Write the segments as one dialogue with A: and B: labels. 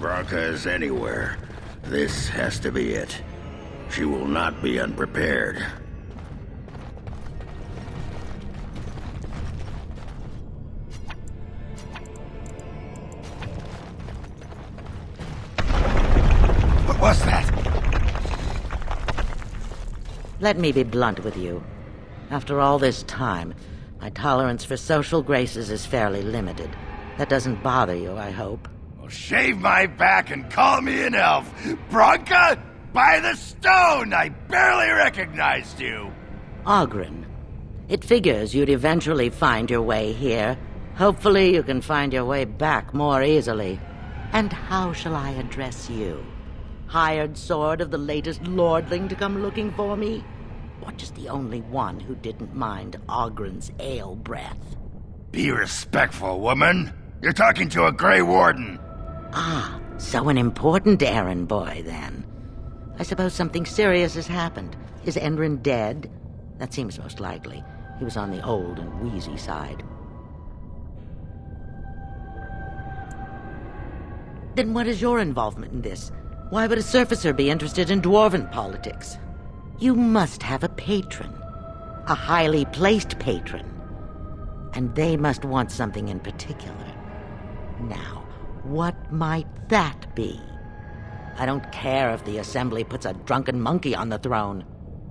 A: Branka is anywhere, this has to be it. She will not be unprepared.
B: What was that?
C: Let me be blunt with you. After all this time, my tolerance for social graces is fairly limited. That doesn't bother you, I hope.
B: Well, shave my back and call me an elf. Branka, by the stone! I barely recognized you.
C: Ogren. It figures you'd eventually find your way here. Hopefully you can find your way back more easily. And how shall I address you? Hired sword of the latest lordling to come looking for me? Or just the only one who didn't mind Ogren's ale breath?
B: Be respectful, woman. You're talking to a Grey Warden.
C: Ah, so an important errand boy, then. I suppose something serious has happened. Is Endrin dead? That seems most likely. He was on the old and wheezy side. Then what is your involvement in this? Why would a surfacer be interested in dwarven politics? You must have a patron. A highly placed patron. And they must want something in particular. Now, what might that be? I don't care if the Assembly puts a drunken monkey on the throne.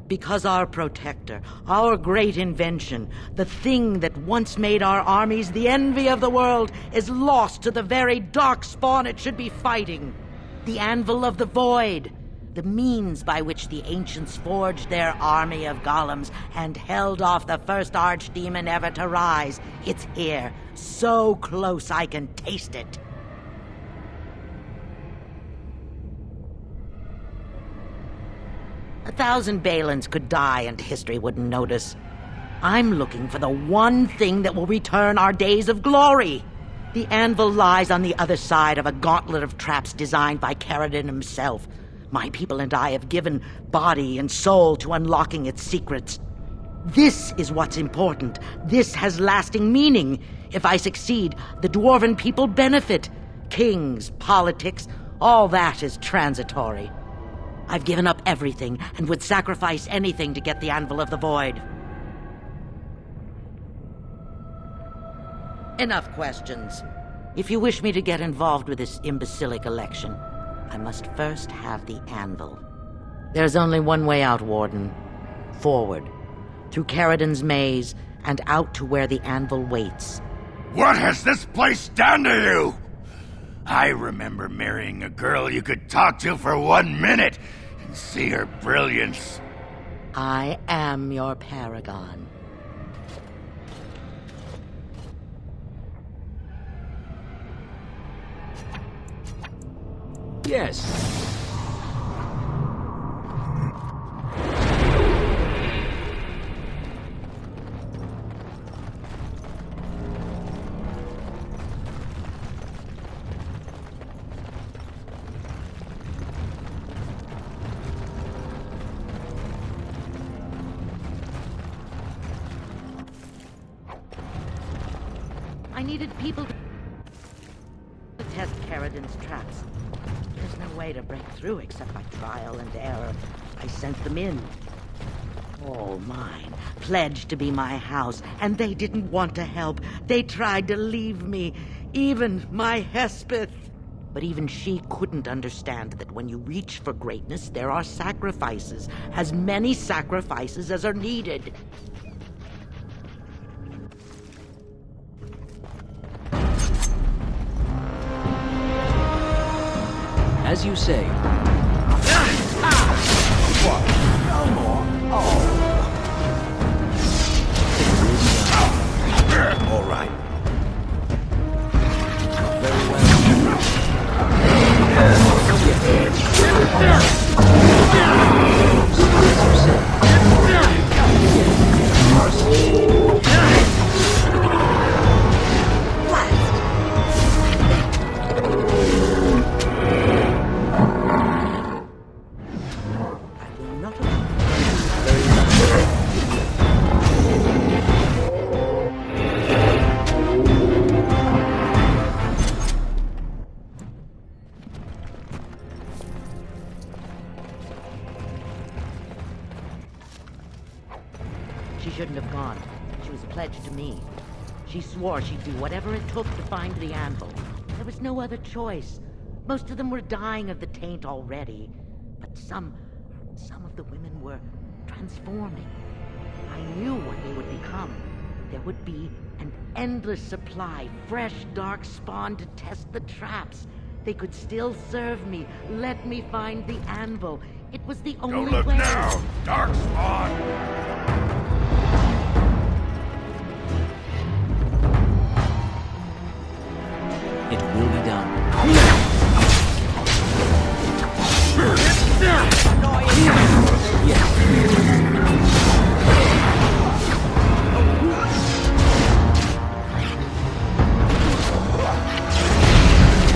C: Because our protector, our great invention, the thing that once made our armies the envy of the world, is lost to the very dark spawn it should be fighting. The Anvil of the Void. The means by which the ancients forged their army of golems and held off the first archdemon ever to rise. It's here, so close I can taste it. A thousand Balins could die and history wouldn't notice. I'm looking for the one thing that will return our days of glory. The anvil lies on the other side of a gauntlet of traps designed by Caradin himself. My people and I have given body and soul to unlocking its secrets. This is what's important. This has lasting meaning. If I succeed, the dwarven people benefit. Kings, politics, all that is transitory. I've given up everything and would sacrifice anything to get the Anvil of the Void. Enough questions. If you wish me to get involved with this imbecilic election, I must first have the Anvil. There's only one way out, Warden. Forward. Through Caradin's maze, and out to where the Anvil waits.
B: What has this place done to you? I remember marrying a girl you could talk to for 1 minute and see her brilliance.
C: I am your paragon.
D: Yes.
C: I needed people to test Caradin's traps. There's no way to break through except by trial and error. I sent them in. All mine, pledged to be my house, and they didn't want to help. They tried to leave me, even my Hespeth. But even she couldn't understand that when you reach for greatness, there are sacrifices, as many sacrifices as are needed.
D: As you say.
B: What? No more? Oh. All right.
D: Very well.
C: shouldn't have gone. She was pledged to me. She swore she'd do whatever it took to find the anvil. There was no other choice. Most of them were dying of the taint already. But some of the women were transforming. I knew what they would become. There would be an endless supply, fresh, dark spawn to test the traps. They could still serve me. Let me find the anvil. It was the only
B: Don't look
C: way.
B: now, dark spawn!
D: It will be done.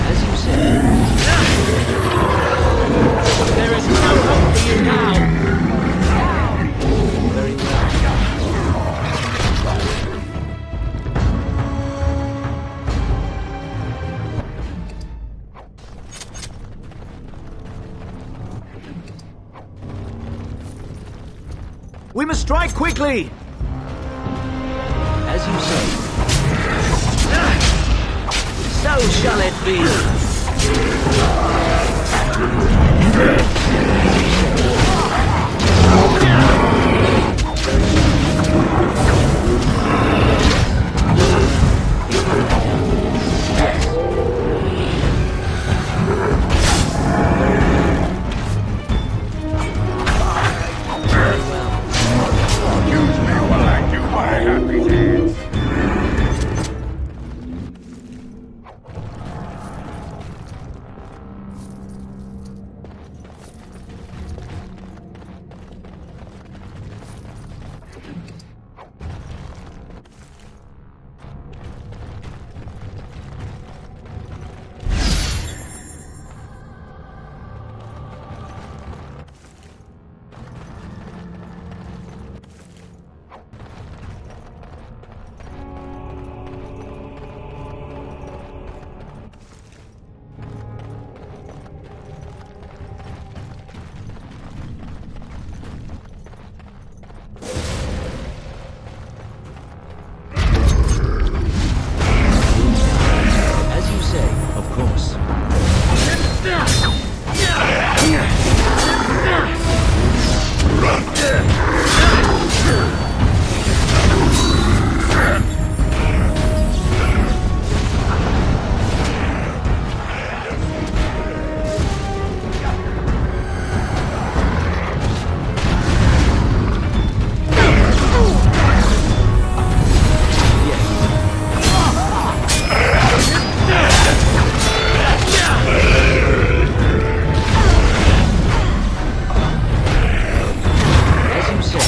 D: As you said. There is no hope for you now. Very well. We must strike quickly! As you say. So shall it be!
B: Use me while I do my happy dance.
D: As you say, of course. As you say.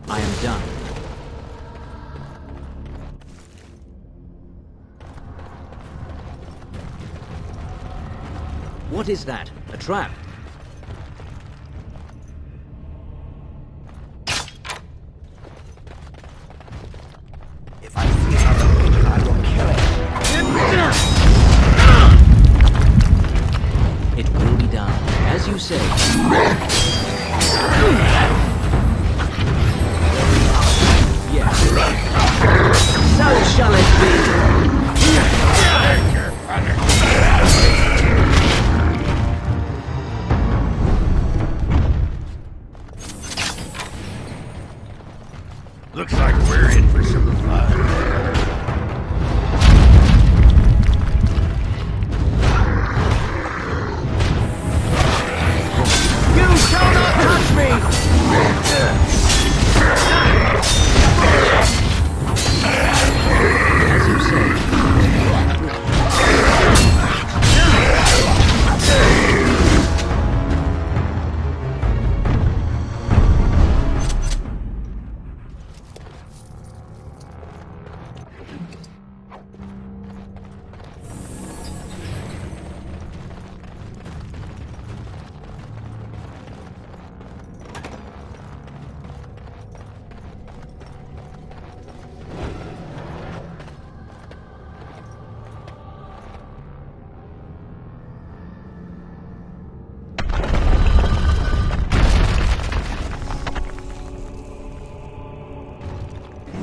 D: I am done. What is that? A trap?
E: If I see another pig, I will kill it.
D: It will be done. As you say. Yes. So shall it be.
B: Looks like we're in for some fun.
E: You shall not touch me!
D: As you say.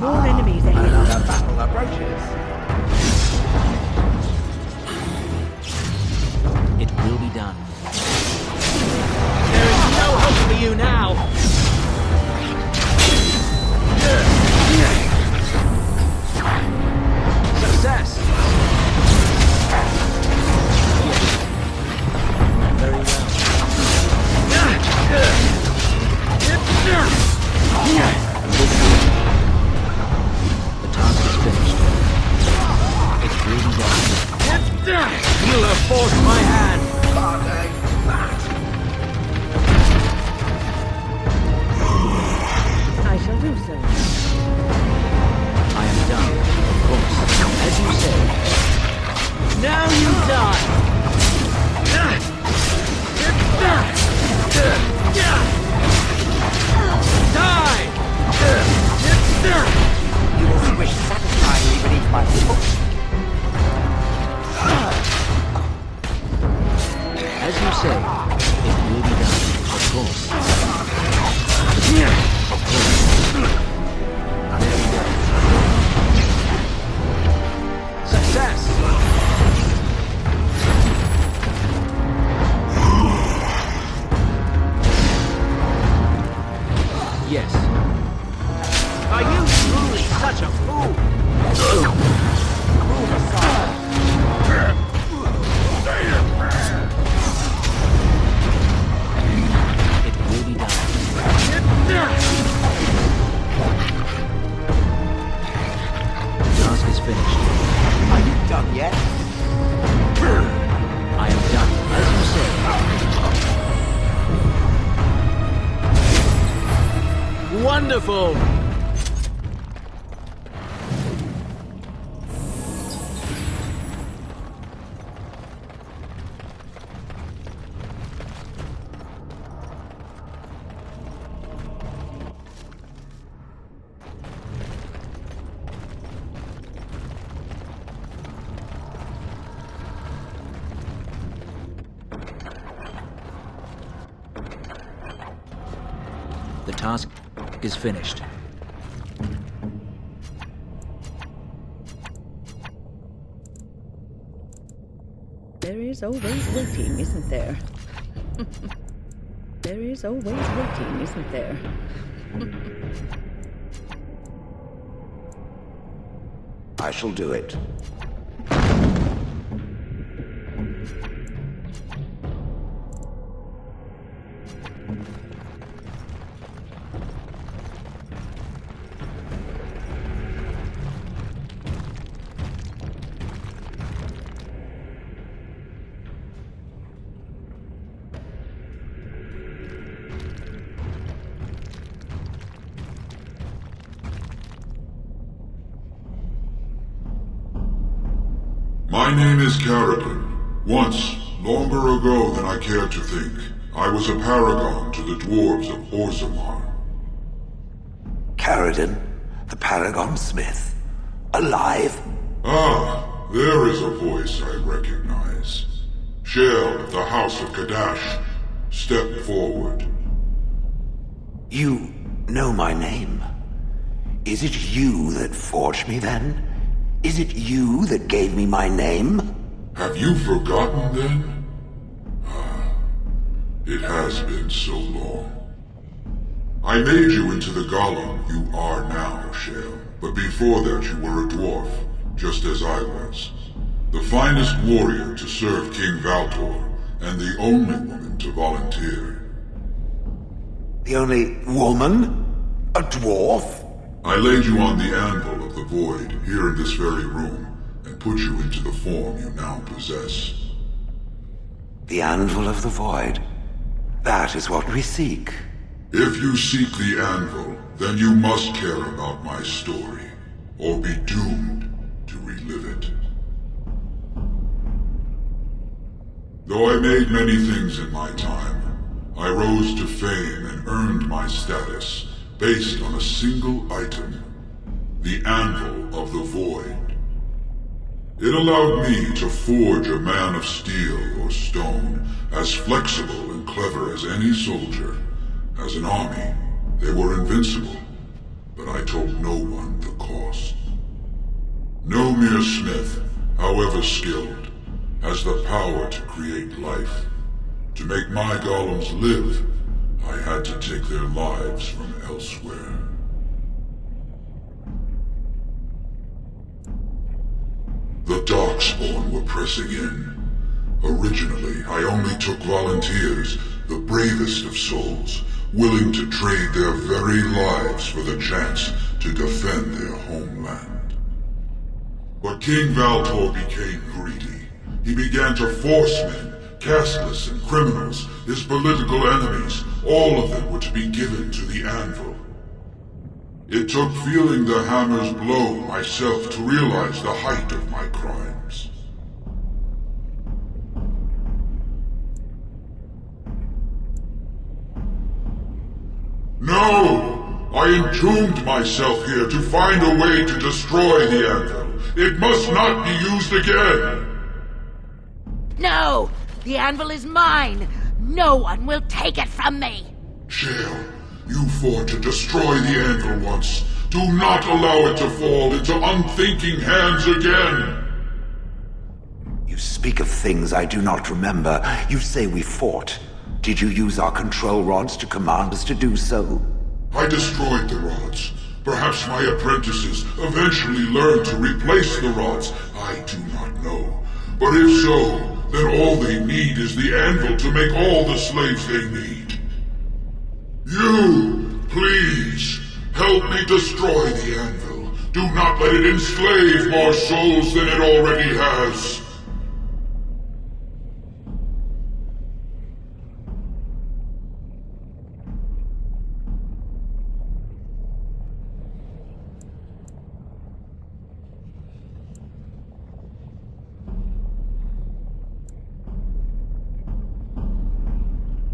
F: More enemies ahead.
E: Another battle approaches.
D: It will be done. There is no hope for you now! Success! Very well. The task is finished. It's really done. You have forced my hand!
F: I shall do so.
D: I am done, of course. As you say. Now you die! Die!
E: You will squish satisfyingly beneath my foot.
D: As you say, it will be done, of course. Of course. There we go. Success! Yes. Are you truly such a fool?
E: Move aside.
D: It will be done. The task is finished.
E: Are you done yet?
D: I am done, as you say. Wonderful! The task is finished.
F: There is always waiting, isn't there? There is always waiting, isn't there?
E: I shall do it.
G: My name is Caradin. Once, longer ago than I care to think, I was a paragon to the dwarves of Orzammar.
E: Caradin, the Paragon Smith. Alive?
G: Ah, there is a voice I recognize. Shale of the House of Kadash. Step forward.
E: You know my name. Is it you that forged me then? Is it you that gave me my name?
G: Have you forgotten then? Ah, it has been so long. I made you into the golem you are now, Shale. But before that you were a dwarf, just as I was. The finest warrior to serve King Valtor, and the only woman to volunteer.
E: The only woman? A dwarf?
G: I laid you on the anvil of the void, here in this very room, and put you into the form you now possess.
E: The anvil of the void. That is what we seek.
G: If you seek the anvil, then you must care about my story, or be doomed to relive it. Though I made many things in my time, I rose to fame and earned my status based on a single item, the Anvil of the Void. It allowed me to forge a man of steel or stone, as flexible and clever as any soldier. As an army, they were invincible, but I told no one the cost. No mere smith, however skilled, has the power to create life. To make my golems live, I had to take their lives from elsewhere. The Darkspawn were pressing in. Originally, I only took volunteers, the bravest of souls, willing to trade their very lives for the chance to defend their homeland. But King Valtor became greedy. He began to force men, casteless and criminals, his political enemies, all of them were to be given to the anvil. It took feeling the hammer's blow myself to realize the height of my crimes. No! I entombed myself here to find a way to destroy the anvil. It must not be used again!
C: No! The anvil is mine! No one will take it from me!
G: Shale, you fought to destroy the anvil once. Do not allow it to fall into unthinking hands again!
E: You speak of things I do not remember. You say we fought. Did you use our control rods to command us to do so?
G: I destroyed the rods. Perhaps my apprentices eventually learned to replace the rods. I do not know. But if so, then all they need is the anvil to make all the slaves they need. You, please, help me destroy the anvil. Do not let it enslave more souls than it already has.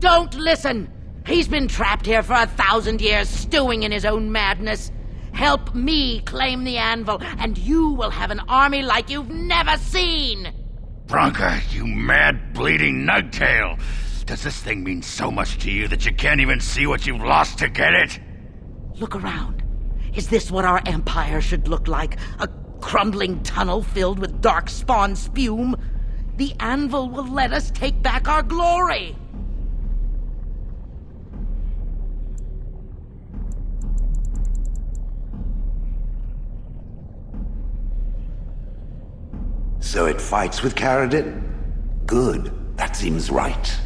C: Don't listen! He's been trapped here for 1,000 years, stewing in his own madness. Help me claim the anvil, and you will have an army like you've never seen!
B: Branka, you mad, bleeding nugtail! Does this thing mean so much to you that you can't even see what you've lost to get it?
C: Look around. Is this what our empire should look like? A crumbling tunnel filled with darkspawn spume? The anvil will let us take back our glory!
E: So it fights with Caradin? Good. That seems right.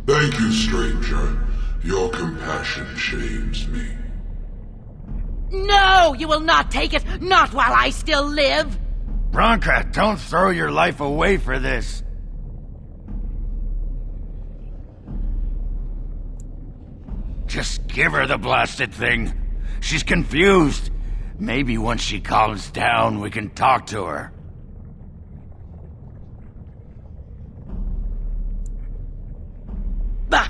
G: Thank you, stranger. Your compassion shames me.
C: No! You will not take it! Not while I still live!
B: Branka, don't throw your life away for this. Just give her the blasted thing. She's confused. Maybe once she calms down, we can talk to her.
C: Bah!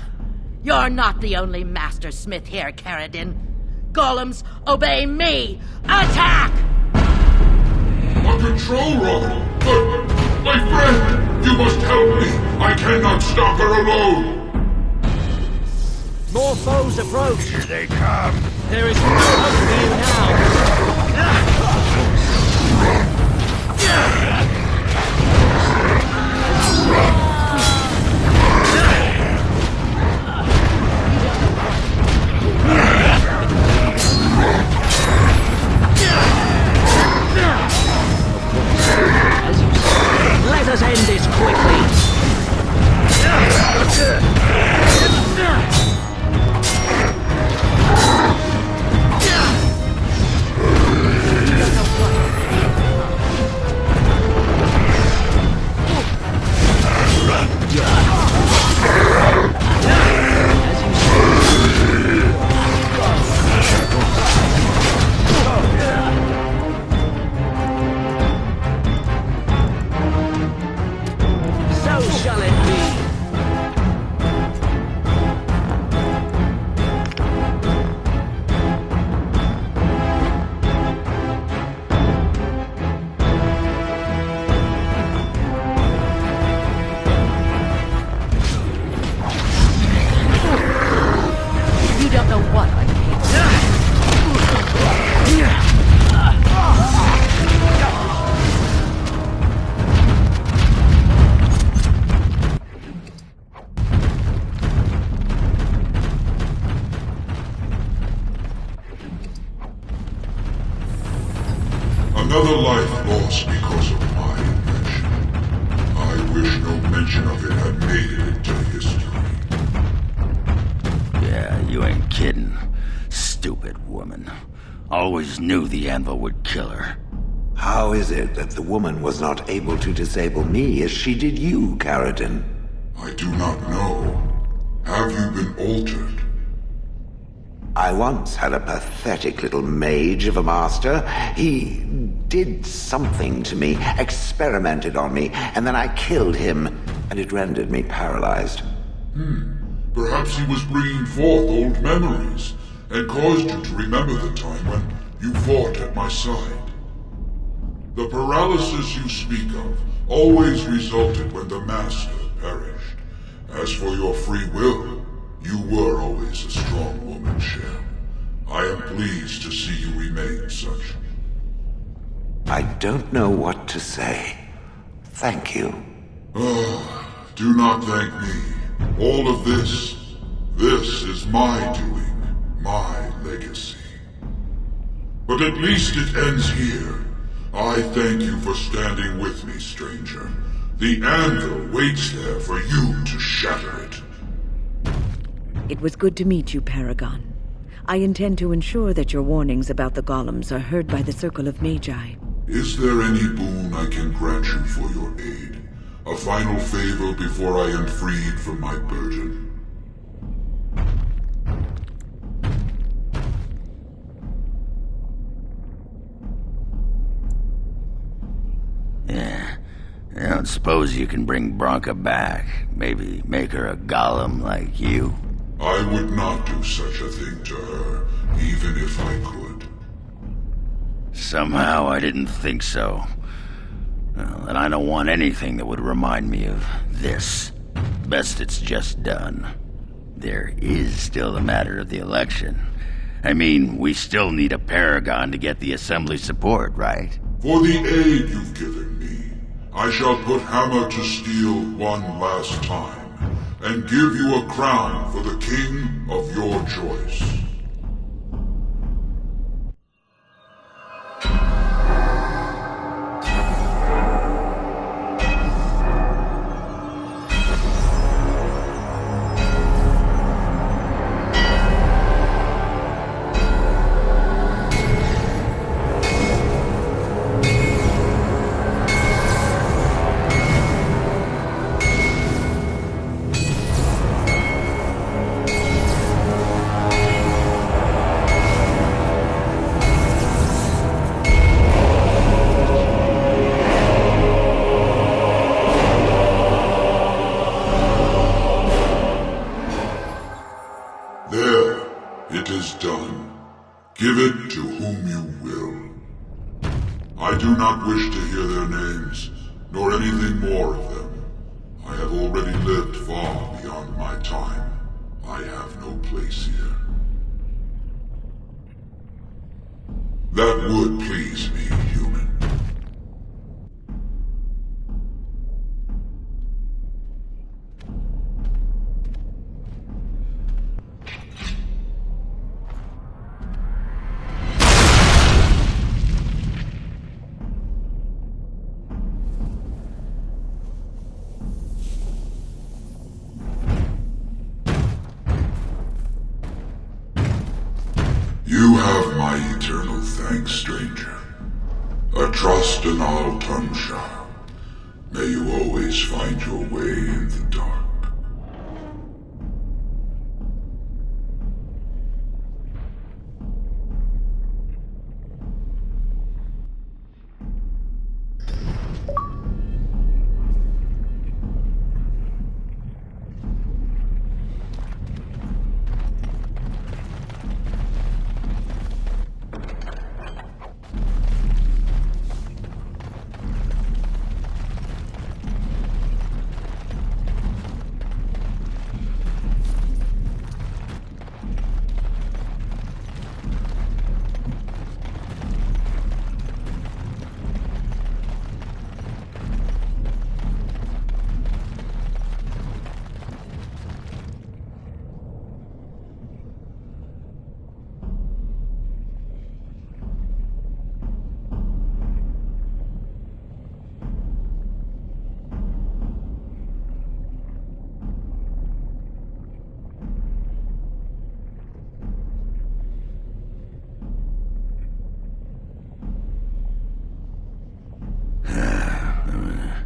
C: You're not the only master smith here, Caradin. Golems, obey me! Attack!
G: A control rod! But, my friend, you must help me! I cannot stop her alone!
D: More foes approach.
B: Here they come.
D: There is no hope for you now. As you say, let us end this quickly.
G: Another life lost because of my invention. I wish no mention of it had made it into history.
A: Yeah, you ain't kidding. Stupid woman. Always knew the anvil would kill her.
E: How is it that the woman was not able to disable me as she did you, Caradin?
G: I do not know. Have you been altered?
E: I once had a pathetic little mage of a master. He did something to me, experimented on me, and then I killed him, and it rendered me paralyzed.
G: Perhaps he was bringing forth old memories, and caused you to remember the time when you fought at my side. The paralysis you speak of always resulted when the Master perished. As for your free will, you were always a strong woman, Shell. I am pleased to see you remain such.
E: I don't know what to say. Thank you.
G: Do not thank me. All of this is my doing, my legacy. But at least it ends here. I thank you for standing with me, stranger. The anvil waits there for you to shatter it.
F: It was good to meet you, Paragon. I intend to ensure that your warnings about the golems are heard by the Circle of Magi.
G: Is there any boon I can grant you for your aid? A final favor before I am freed from my burden?
A: Yeah. I don't suppose you can bring Branka back. Maybe make her a golem like you.
G: I would not do such a thing to her, even if I could.
A: Somehow I didn't think so. Well, and I don't want anything that would remind me of this. Best it's just done. There is still the matter of the election. I mean, we still need a paragon to get the Assembly support, right?
G: For the aid you've given me, I shall put hammer to steel one last time, and give you a crown for the king of your choice. Give it to whom you will. I do not wish to hear their names, nor anything more of them. I have already lived far beyond my time. I have no place here. That would please me, human. You have my eternal thanks, stranger. A trust in all tongue shall. May you always find your way in the dark.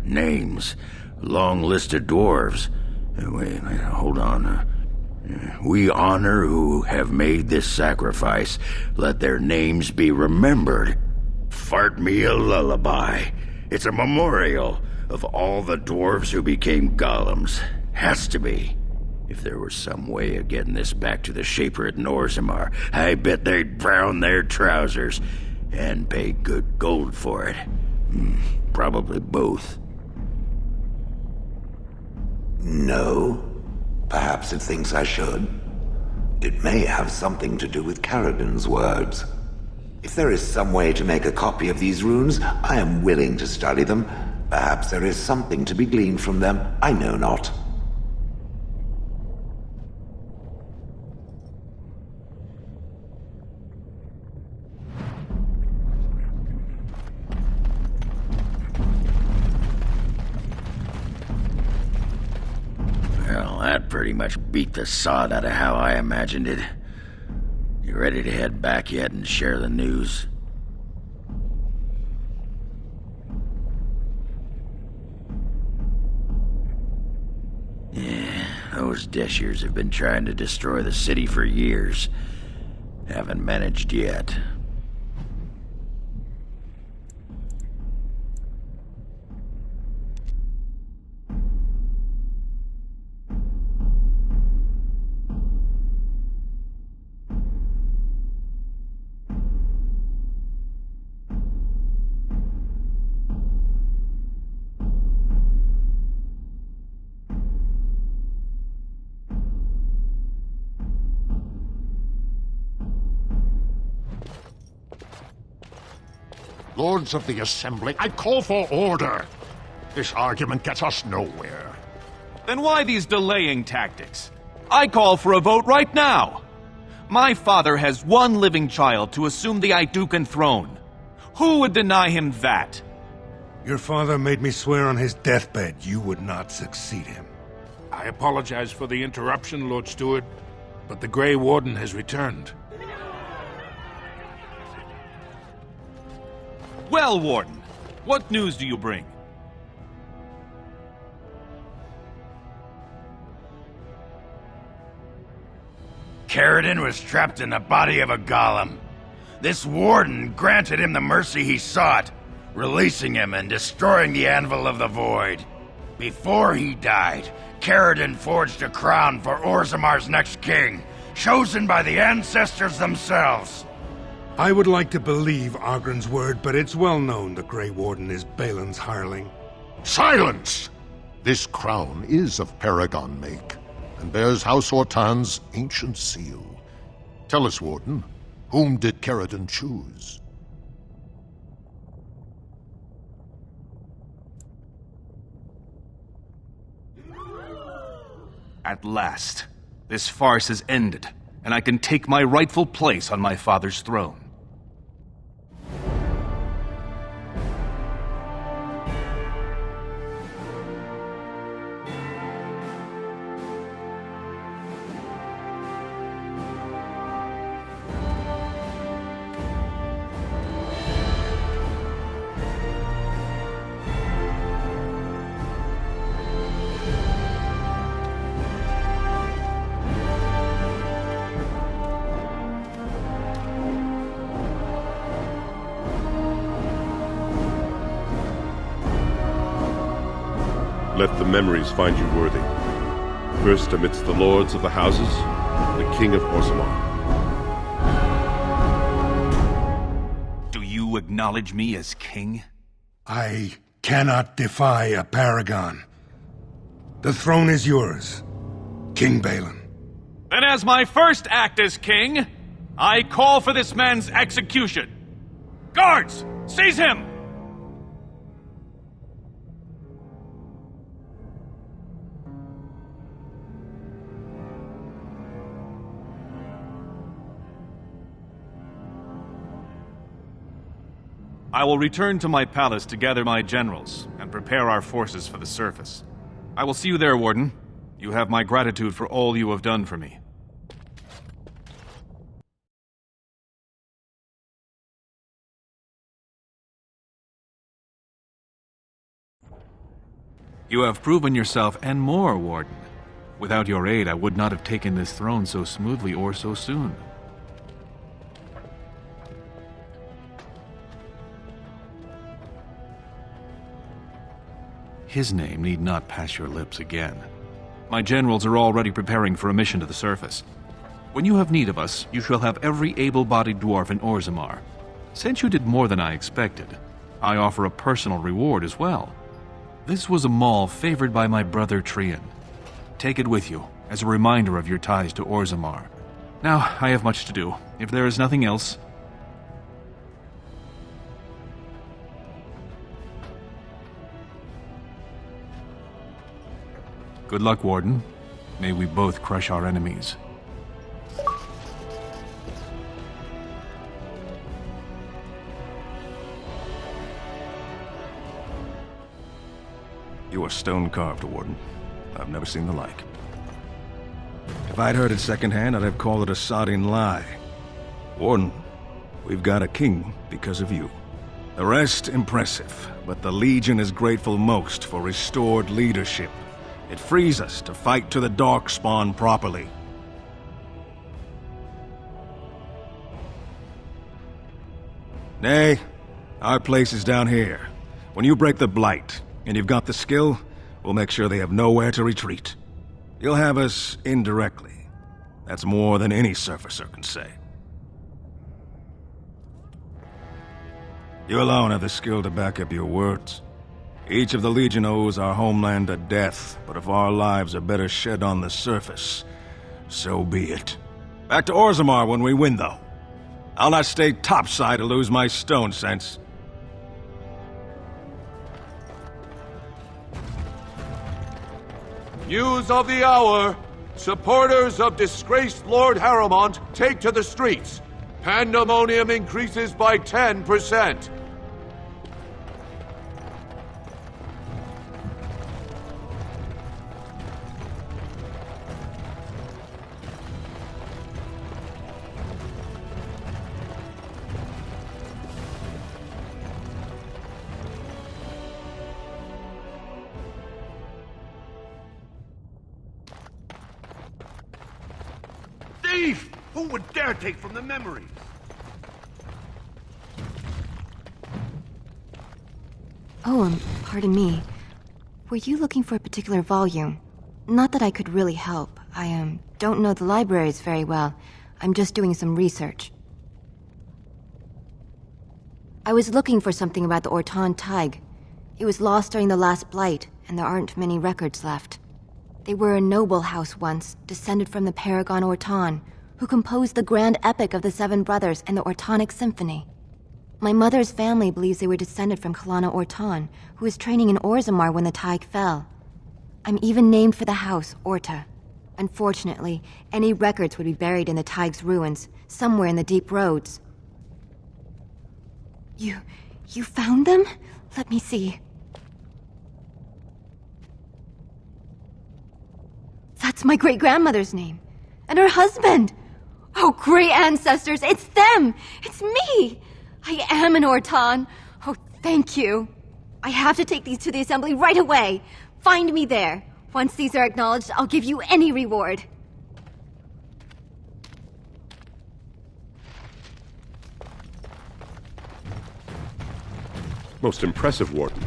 A: names. Long list of dwarves. Wait, hold on. We honor who have made this sacrifice. Let their names be remembered. Fart me a lullaby. It's a memorial of all the dwarves who became golems. Has to be. If there was some way of getting this back to the Shaper at Orzammar, I bet they'd brown their trousers and pay good gold for it. Probably both.
E: No. Perhaps it thinks I should. It may have something to do with Caradin's words. If there is some way to make a copy of these runes, I am willing to study them. Perhaps there is something to be gleaned from them. I know not.
A: Well, that pretty much beat the sod out of how I imagined it. You ready to head back yet and share the news? Yeah, those Deshirs have been trying to destroy the city for years. Haven't managed yet.
H: Lords of the Assembly, I call for order. This argument gets us nowhere.
I: Then why these delaying tactics? I call for a vote right now. My father has one living child to assume the Idukan throne. Who would deny him that?
J: Your father made me swear on his deathbed you would not succeed him.
H: I apologize for the interruption, Lord Steward, but the Grey Warden has returned.
I: Well, Warden, what news do you bring?
B: Caradin was trapped in the body of a golem. This warden granted him the mercy he sought, releasing him and destroying the Anvil of the Void. Before he died, Caradin forged a crown for Orzammar's next king, chosen by the ancestors themselves.
J: I would like to believe Ogren's word, but it's well known the Grey Warden is Balin's hireling.
H: Silence! This crown is of Paragon make, and bears House Ortan's ancient seal. Tell us, Warden, whom did Caradin choose?
I: At last, this farce has ended, and I can take my rightful place on my father's throne.
K: Let the memories find you worthy. First amidst the lords of the houses, the King of Orzammar.
I: Do you acknowledge me as king?
J: I cannot defy a paragon. The throne is yours, King Balin.
I: Then as my first act as king, I call for this man's execution. Guards, seize him! I will return to my palace to gather my generals and prepare our forces for the surface. I will see you there, Warden. You have my gratitude for all you have done for me. You have proven yourself and more, Warden. Without your aid, I would not have taken this throne so smoothly or so soon. His name need not pass your lips again. My generals are already preparing for a mission to the surface. When you have need of us, you shall have every able-bodied dwarf in Orzammar. Since you did more than I expected, I offer a personal reward as well. This was a mall favored by my brother Trian. Take it with you, as a reminder of your ties to Orzammar. Now, I have much to do. If there is nothing else... Good luck, Warden. May we both crush our enemies.
L: You are stone-carved, Warden. I've never seen the like. If I'd heard it secondhand, I'd have called it a sodding lie. Warden, we've got a king because of you. The rest, impressive, but the Legion is grateful most for restored leadership. It frees us to fight to the Darkspawn properly. Nay, our place is down here. When you break the Blight, and you've got the skill, we'll make sure they have nowhere to retreat. You'll have us indirectly. That's more than any surfacer can say. You alone have the skill to back up your words. Each of the Legion owes our homeland a death, but if our lives are better shed on the surface, so be it. Back to Orzammar when we win, though. I'll not stay topside to lose my stone sense.
M: News of the hour! Supporters of disgraced Lord Harrowmont take to the streets. Pandemonium increases by 10%.
B: Thief! Who would dare take from the memories?
N: Oh, pardon me. Were you looking for a particular volume? Not that I could really help. I, don't know the libraries very well. I'm just doing some research. I was looking for something about the Ortan Tig. It was lost during the last Blight, and there aren't many records left. They were a noble house once, descended from the Paragon Ortan, who composed the grand epic of the Seven Brothers and the Ortonic Symphony. My mother's family believes they were descended from Kalana Ortan, who was training in Orzammar when the Tig fell. I'm even named for the house, Orta. Unfortunately, any records would be buried in the Tig's ruins, somewhere in the deep roads. You found them? Let me see. That's my great-grandmother's name. And her husband! Oh, great ancestors, it's them! It's me! I am an Ortan. Oh, thank you. I have to take these to the assembly right away. Find me there. Once these are acknowledged, I'll give you any reward.
K: Most impressive, Warden.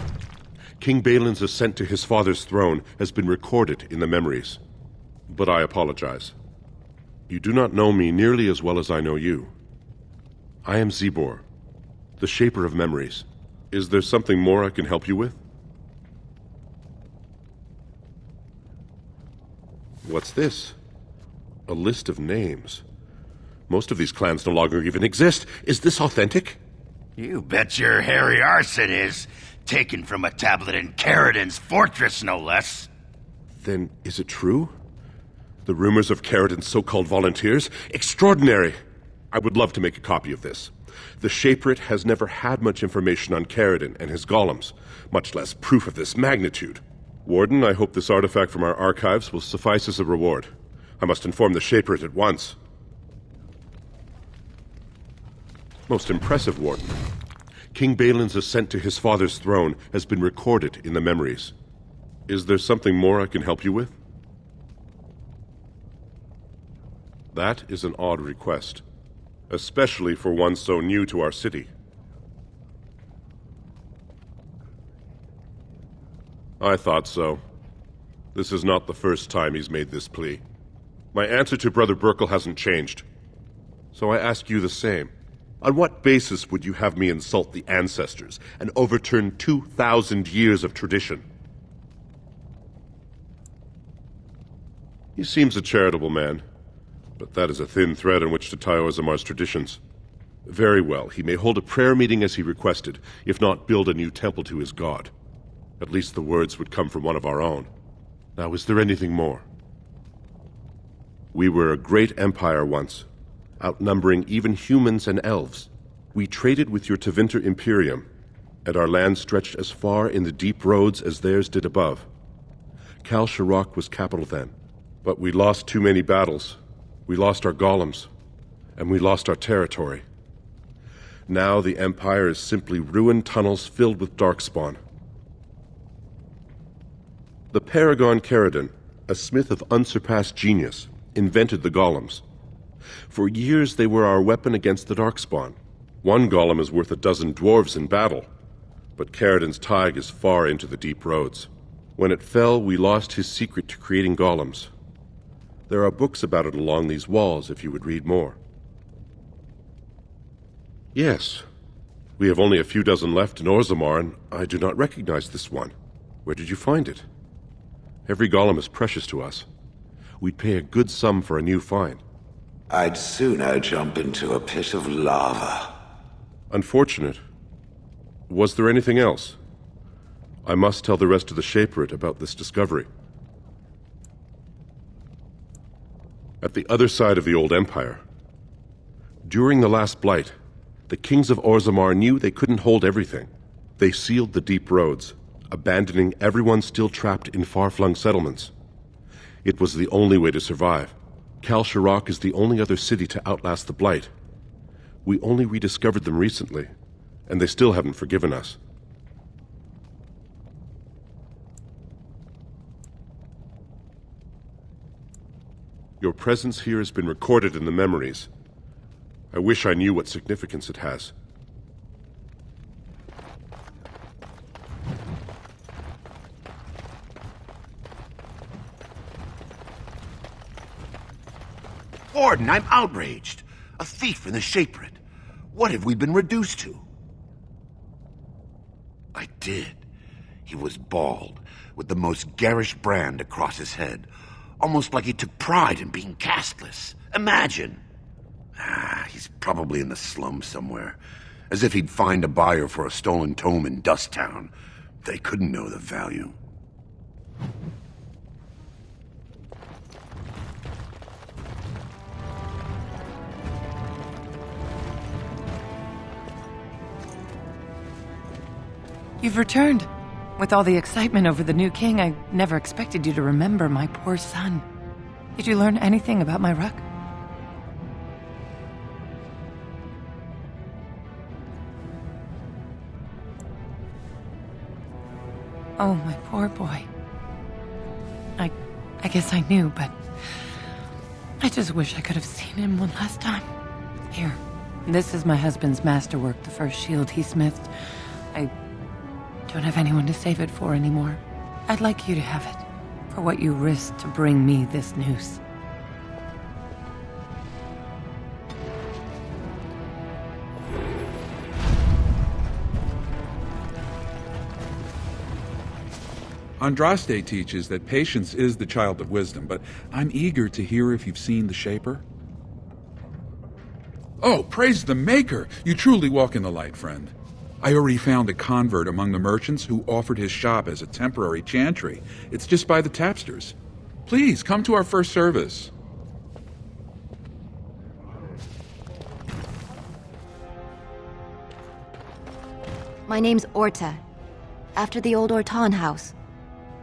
K: King Balin's ascent to his father's throne has been recorded in the memories. But I apologize. You do not know me nearly as well as I know you. I am Zebor, the Shaper of Memories. Is there something more I can help you with? What's this? A list of names. Most of these clans no longer even exist. Is this authentic?
B: You bet your hairy arse it is. Taken from a tablet in Caradin's fortress, no less.
K: Then is it true? The rumors of Caradin's so-called volunteers? Extraordinary! I would love to make a copy of this. The Shaperate has never had much information on Caradin and his golems, much less proof of this magnitude. Warden, I hope this artifact from our archives will suffice as a reward. I must inform the Shaperate at once. Most impressive, Warden. King Balin's ascent to his father's throne has been recorded in the memories. Is there something more I can help you with? That is an odd request, especially for one so new to our city. I thought so. This is not the first time he's made this plea. My answer to Brother Burkle hasn't changed. So I ask you the same. On what basis would you have me insult the ancestors and overturn 2,000 years of tradition? He seems a charitable man, but that is a thin thread on which to tie Orzammar's traditions. Very well, he may hold a prayer meeting as he requested, if not build a new temple to his god. At least the words would come from one of our own. Now, is there anything more? We were a great empire once, outnumbering even humans and elves. We traded with your Tevinter Imperium, and our land stretched as far in the deep roads as theirs did above. Kal Sharok was capital then, but we lost too many battles. We lost our golems, and we lost our territory. Now the Empire is simply ruined tunnels filled with darkspawn. The Paragon Caradin, a smith of unsurpassed genius, invented the golems. For years they were our weapon against the darkspawn. One golem is worth a dozen dwarves in battle, but Caradin's Tig is far into the deep roads. When it fell, we lost his secret to creating golems. There are books about it along these walls if you would read more. Yes, we have only a few dozen left in Orzammar, and I do not recognize this one. Where did you find it? Every golem is precious to us. We'd pay a good sum for a new find.
E: I'd sooner jump into a pit of lava.
K: Unfortunate. Was there anything else? I must tell the rest of the Shaperate about this discovery. At the other side of the old empire, during the last blight, the kings of Orzammar knew they couldn't hold everything. They sealed the deep roads, abandoning everyone still trapped in far-flung settlements. It was the only way to survive. Kal Sharok is the only other city to outlast the blight. We only rediscovered them recently, and they still haven't forgiven us. Your presence here has been recorded in the memories. I wish I knew what significance it has.
B: Warden, I'm outraged. A thief in the Shaperate. What have we been reduced to? I did. He was bald, with the most garish brand across his head. Almost like he took pride in being castless. Imagine! He's probably in the slums somewhere. As if he'd find a buyer for a stolen tome in Dusttown. They couldn't know the value.
O: You've returned. With all the excitement over the new king, I never expected you to remember my poor son. Did you learn anything about my ruck? Oh, my poor boy. I guess I knew, but I just wish I could have seen him one last time. Here, this is my husband's masterwork, the first shield he smithed. I don't have anyone to save it for anymore. I'd like you to have it, for what you risked to bring me this news.
P: Andraste teaches that patience is the child of wisdom, but I'm eager to hear if you've seen the Shaper. Oh, praise the Maker! You truly walk in the light, friend. I already found a convert among the merchants who offered his shop as a temporary chantry. It's just by the tapsters. Please, come to our first service.
N: My name's Orta. After the old Orton house.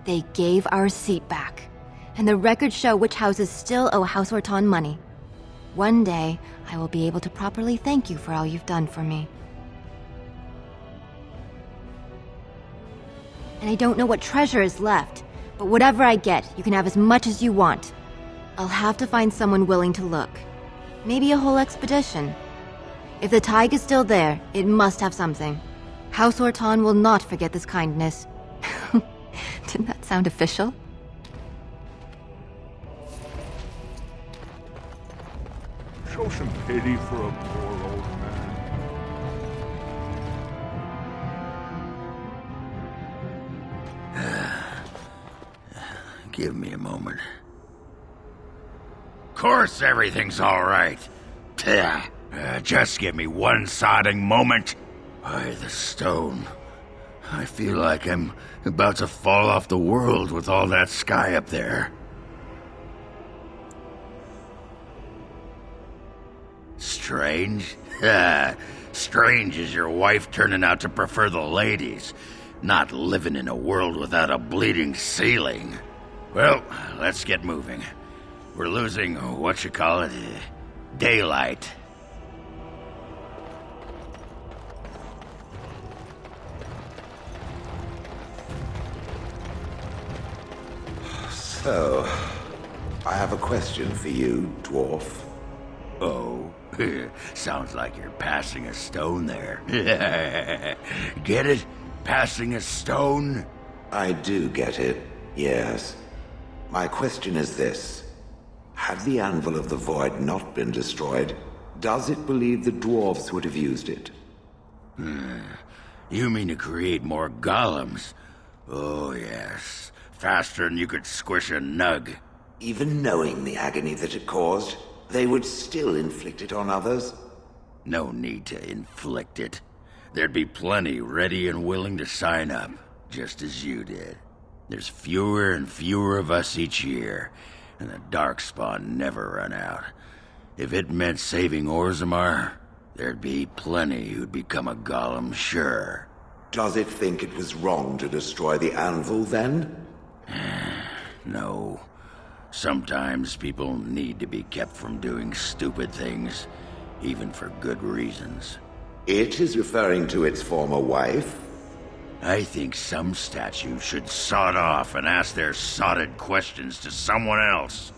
N: They gave our seat back. And the records show which houses still owe House Orton money. One day, I will be able to properly thank you for all you've done for me. And I don't know what treasure is left, But whatever I get, you can have as much as you want. I'll have to find someone willing to look. Maybe a whole expedition. If the Tig is still there, it must have something. House Orton will not forget this kindness. Didn't that sound official?
G: Show some pity for a poor old man.
A: Give me a moment.
B: Course everything's all right. Just give me one sodding moment.
A: By the stone. I feel like I'm about to fall off the world with all that sky up there. Strange? Strange is your wife turning out to prefer the ladies, not living in a world without a bleeding ceiling. Well, let's get moving. We're losing, daylight.
E: So, I have a question for you, dwarf.
A: Oh, sounds like you're passing a stone there. Get it? Passing a stone?
E: I do get it, yes. My question is this. Had the Anvil of the Void not been destroyed, does it believe the dwarves would have used it?
A: You mean to create more golems? Oh, yes. Faster than you could squish a nug.
E: Even knowing the agony that it caused, they would still inflict it on others?
A: No need to inflict it. There'd be plenty ready and willing to sign up, just as you did. There's fewer and fewer of us each year, and the Darkspawn never run out. If it meant saving Orzammar, there'd be plenty who'd become a golem, sure.
E: Does it think it was wrong to destroy the Anvil, then?
A: No. Sometimes people need to be kept from doing stupid things, even for good reasons.
E: It is referring to its former wife?
A: I think some statues should sod off and ask their sodded questions to someone else.